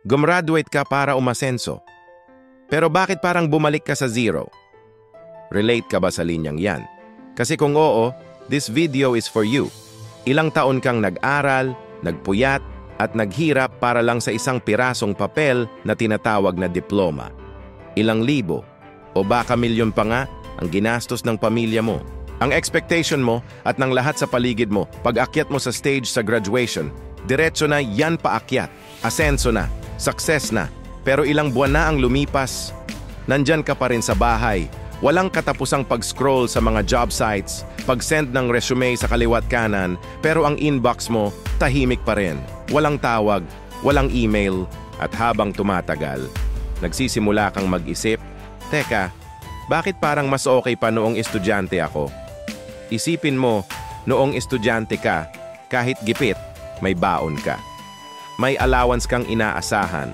Gumraduate ka para umasenso. Pero bakit parang bumalik ka sa zero? Relate ka ba sa linyang yan? Kasi kung oo, this video is for you. Ilang taon kang nag-aral, nagpuyat, at naghirap para lang sa isang pirasong papel na tinatawag na diploma. Ilang libo, o baka milyon pa nga, ang ginastos ng pamilya mo. Ang expectation mo at ng lahat sa paligid mo, pag-akyat mo sa stage sa graduation, diretso na yan paakyat, asenso na, success na. Pero ilang buwan na ang lumipas, nandyan ka pa rin sa bahay. Walang katapusang pag-scroll sa mga job sites, pag-send ng resume sa kaliwat kanan, pero ang inbox mo, tahimik pa rin. Walang tawag, walang email, at habang tumatagal, nagsisimula kang mag-isip, teka, bakit parang mas okay pa noong estudyante ako? Isipin mo, noong estudyante ka, kahit gipit, may baon ka. May allowance kang inaasahan.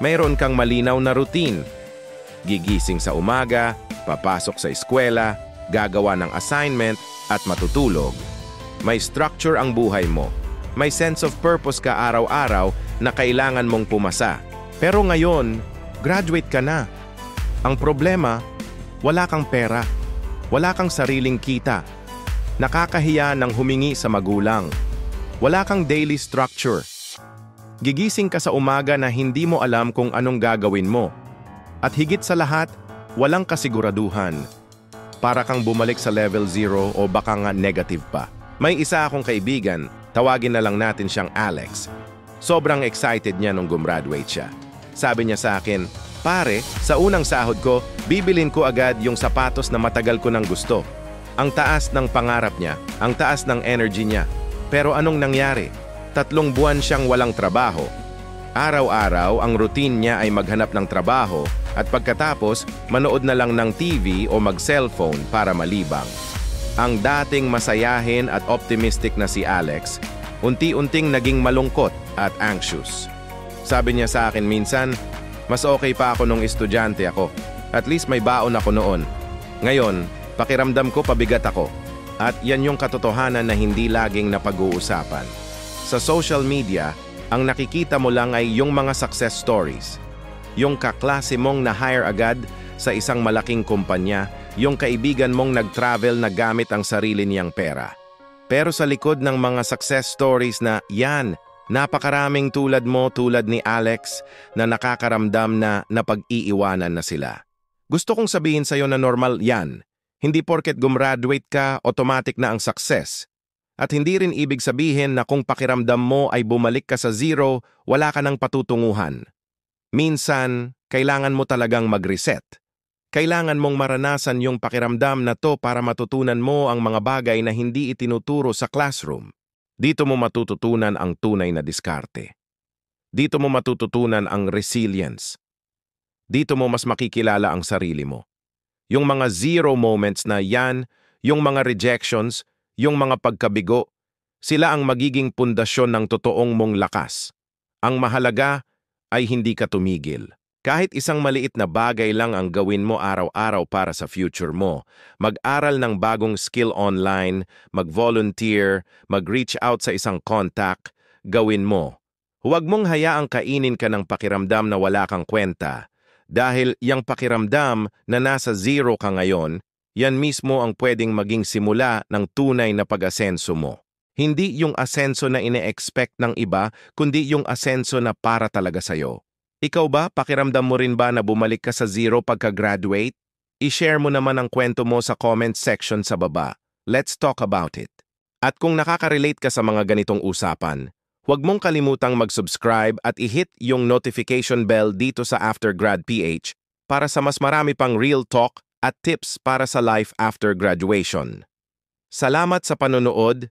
Mayroon kang malinaw na routine. Gigising sa umaga, papasok sa eskwela, gagawa ng assignment, at matutulog. May structure ang buhay mo. May sense of purpose ka araw-araw na kailangan mong pumasa. Pero ngayon, graduate ka na. Ang problema, wala kang pera. Wala kang sariling kita. Nakakahiya ng humingi sa magulang. Wala kang daily structure. Gigising ka sa umaga na hindi mo alam kung anong gagawin mo. At higit sa lahat, walang kasiguraduhan. Para kang bumalik sa level 0 o baka nga negative pa. May isa akong kaibigan, tawagin na lang natin siyang Alex. Sobrang excited niya nung gumraduate siya. Sabi niya sa akin, "Pare, sa unang sahod ko, bibilin ko agad yung sapatos na matagal ko nang gusto." Ang taas ng pangarap niya, ang taas ng energy niya. Pero anong nangyari? 3 buwan siyang walang trabaho. Araw-araw, ang routine niya ay maghanap ng trabaho at pagkatapos, manood na lang ng TV o mag-cellphone para malibang. Ang dating masayahin at optimistic na si Alex, unti-unting naging malungkot at anxious. Sabi niya sa akin minsan, "Mas okay pa ako nung estudyante ako. At least may baon ako noon. Ngayon, pakiramdam ko pabigat ako." At yan yung katotohanan na hindi laging napag-uusapan. Sa social media, ang nakikita mo lang ay yung mga success stories. Yung kaklase mong na-hire agad sa isang malaking kumpanya, yung kaibigan mong nag-travel na gamit ang sarili niyang pera. Pero sa likod ng mga success stories na yan, napakaraming tulad mo, tulad ni Alex, na nakakaramdam na napag-iiwanan na sila. Gusto kong sabihin sa'yo na normal yan. Hindi porket gumraduate ka, automatic na ang success. At hindi rin ibig sabihin na kung pakiramdam mo ay bumalik ka sa zero, wala ka ng patutunguhan. Minsan, kailangan mo talagang mag-reset. Kailangan mong maranasan yung pakiramdam na to para matutunan mo ang mga bagay na hindi itinuturo sa classroom. Dito mo matututunan ang tunay na diskarte. Dito mo matututunan ang resilience. Dito mo mas makikilala ang sarili mo. Yung mga zero moments na yan, yung mga rejections, yung mga pagkabigo, sila ang magiging pundasyon ng totoong mong lakas. Ang mahalaga ay hindi ka tumigil. Kahit isang maliit na bagay lang ang gawin mo araw-araw para sa future mo. Mag-aral ng bagong skill online, mag-volunteer, mag-reach out sa isang contact, gawin mo. Huwag mong hayaang kainin ka ng pakiramdam na wala kang kwenta. Dahil yung pakiramdam na nasa zero ka ngayon, yan mismo ang pwedeng maging simula ng tunay na pag-asenso mo. Hindi yung asenso na ine-expect ng iba, kundi yung asenso na para talaga sa'yo. Ikaw ba, pakiramdam mo rin ba na bumalik ka sa zero pagka-graduate? I-share mo naman ang kwento mo sa comment section sa baba. Let's talk about it. At kung nakaka-relate ka sa mga ganitong usapan, huwag mong kalimutang mag-subscribe at i-hit yung notification bell dito sa Aftergrad PH para sa mas marami pang real talk at tips para sa life after graduation. Salamat sa panonood.